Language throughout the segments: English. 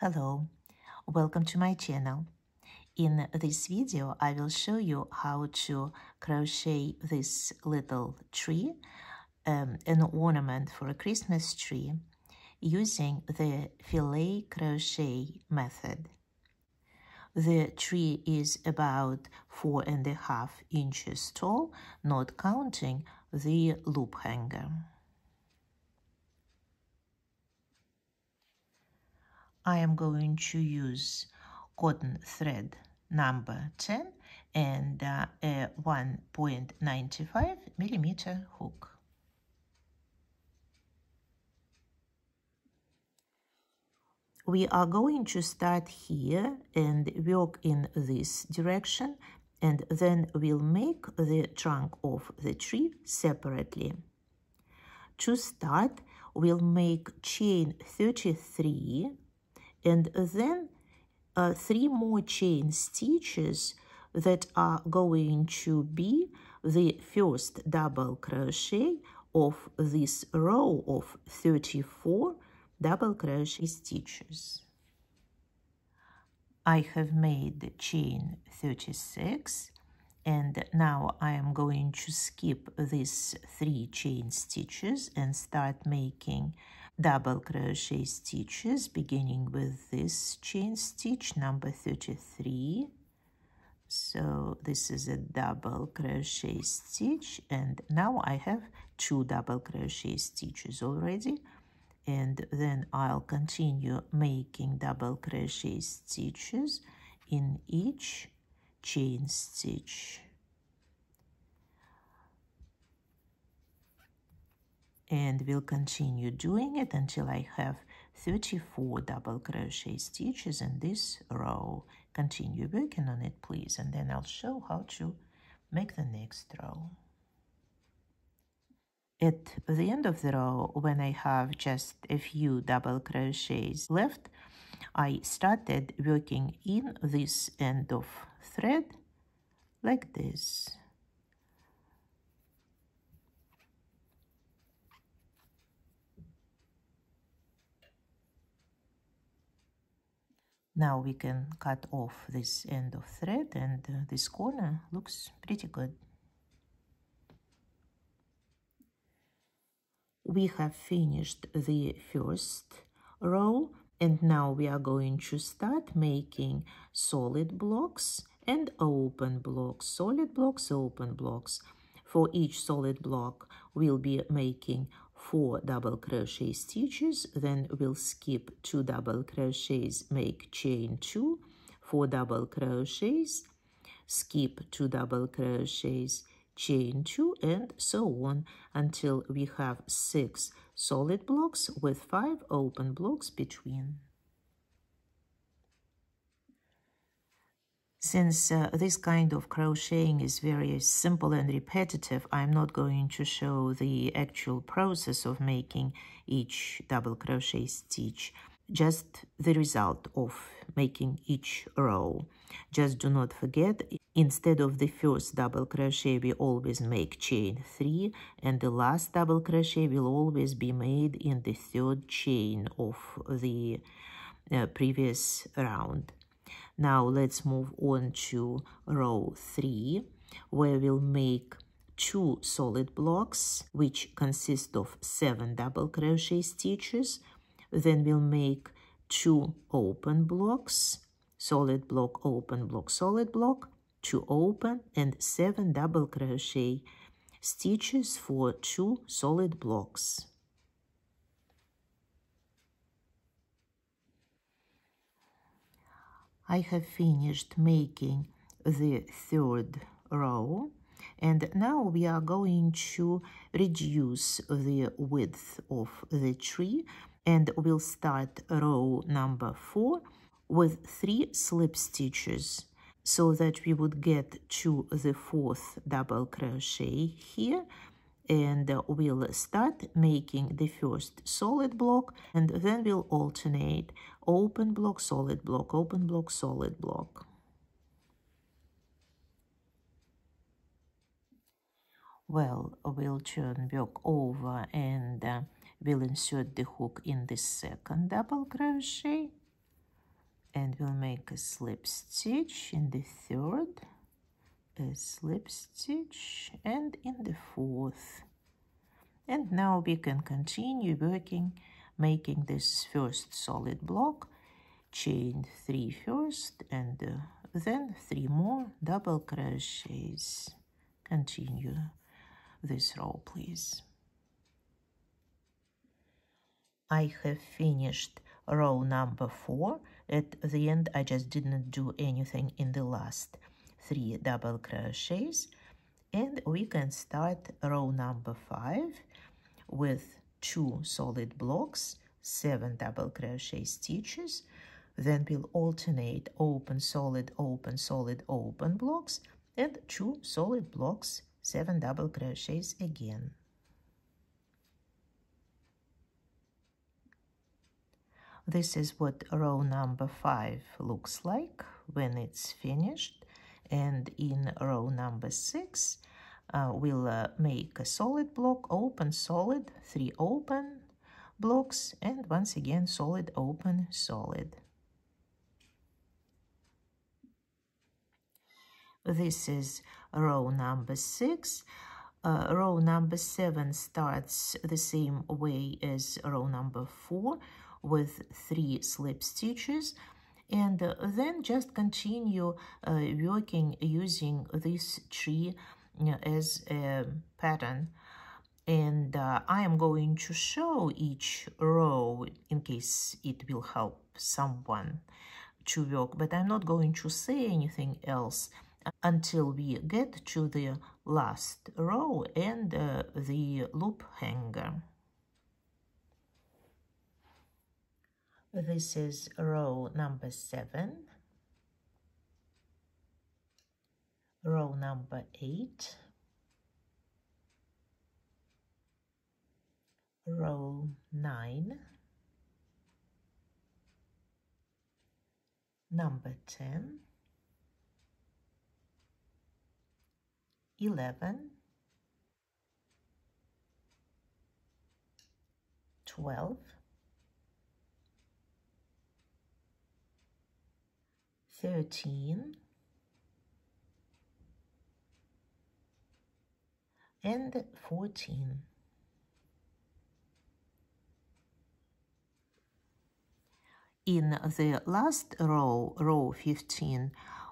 Hello, welcome to my channel. In this video, I will show you how to crochet this little tree, an ornament for a Christmas tree, using the filet crochet method. The tree is about 4.5 inches tall, not counting the loop hanger. I am going to use cotton thread number 10 and a 1.95 millimeter hook. We are going to start here and work in this direction, and then we'll make the trunk of the tree separately. To start, we'll make chain 33 and then 3 more chain stitches that are going to be the first double crochet of this row of 34 double crochet stitches. I have made chain 36, and now I am going to skip these 3 chain stitches and start making double crochet stitches, beginning with this chain stitch number 33. So this is a double crochet stitch, and now I have 2 double crochet stitches already, and then I'll continue making double crochet stitches in each chain stitch. And we'll continue doing it until I have 34 double crochet stitches in this row. Continue working on it, please, and then I'll show how to make the next row. At the end of the row, when I have just a few double crochets left, I started working in this end of thread like this. Now we can cut off this end of thread, and this corner looks pretty good. We have finished the first row, and now we are going to start making solid blocks and open blocks, solid blocks, open blocks. For each solid block, we'll be making 4 double crochet stitches, then we'll skip 2 double crochets, make chain 2, 4 double crochets, skip 2 double crochets, chain 2, and so on until we have 6 solid blocks with 5 open blocks between. Since this kind of crocheting is very simple and repetitive, I'm not going to show the actual process of making each double crochet stitch, just the result of making each row. Just do not forget, instead of the first double crochet, we always make chain 3, and the last double crochet will always be made in the 3rd chain of the previous round. Now let's move on to row 3, where we'll make 2 solid blocks, which consist of 7 double crochet stitches. Then we'll make 2 open blocks, solid block, open block, solid block, 2 open, and 7 double crochet stitches for 2 solid blocks. I have finished making the 3rd row, and now we are going to reduce the width of the tree, and we'll start row number 4 with 3 slip stitches, so that we would get to the 4th double crochet here, and we'll start making the first solid block, and then we'll alternate open block, solid block, open block, solid block. Well, we'll turn work over and we'll insert the hook in the 2nd double crochet, and we'll make a slip stitch in the third, a slip stitch, and in the fourth. And now we can continue working, making this first solid block, chain 3 first, and then 3 more double crochets. Continue this row, please. I have finished row number 4. At the end, I just didn't do anything in the last 3 double crochets. And we can start row number 5 with 2 solid blocks, 7 double crochet stitches. Then we'll alternate open, solid, open blocks, and 2 solid blocks, 7 double crochets again. This is what row number 5 looks like when it's finished. And in row number 6, we'll make a solid block, open, solid, 3 open blocks, and once again solid, open, solid. This is row number 6. Row number 7 starts the same way as row number 4 with 3 slip stitches, and then just continue working using this tree as a pattern. And I am going to show each row in case it will help someone to work, but I'm not going to say anything else until we get to the last row and the loop hanger. This is row number 7, row number 8, row 9, number 10, 11, 12, 13, and 14. In the last row, row 15,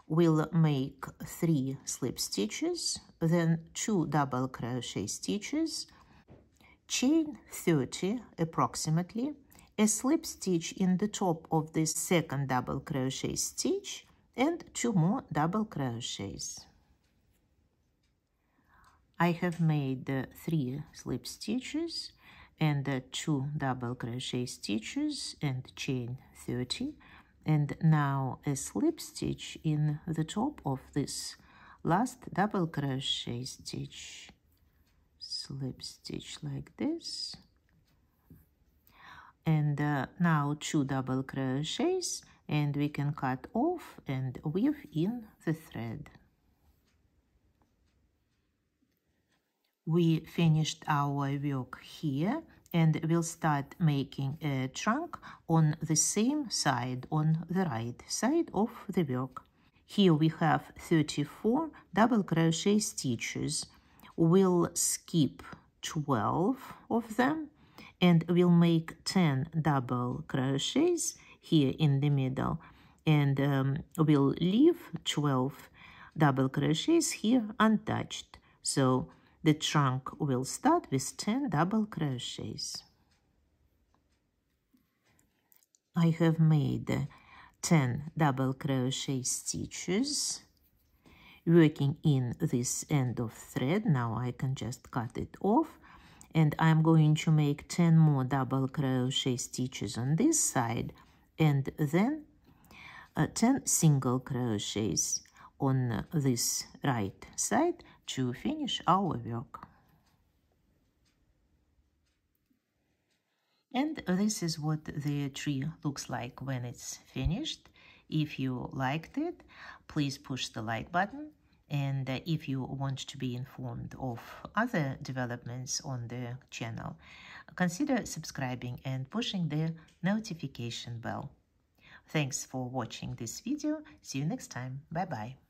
we'll make 3 slip stitches, then 2 double crochet stitches, chain 30 approximately, a slip stitch in the top of this second double crochet stitch, and 2 more double crochets. I have made 3 slip stitches and 2 double crochet stitches and chain 30, and now a slip stitch in the top of this last double crochet stitch. Slip stitch like this, and now 2 double crochets, and we can cut off and weave in the thread. We finished our work here, and we'll start making a trunk on the same side, on the right side of the work. Here we have 34 double crochet stitches. We'll skip 12 of them, and we'll make 10 double crochets here in the middle, and we'll leave 12 double crochets here untouched. So the trunk will start with 10 double crochets. I have made 10 double crochet stitches working in this end of thread. Now I can just cut it off, and I'm going to make 10 more double crochet stitches on this side, and then 10 single crochets on this right side to finish our work. And this is what the tree looks like when it's finished. If you liked it, please push the like button. And if you want to be informed of other developments on the channel, consider subscribing and pushing the notification bell. Thanks for watching this video. See you next time. Bye bye.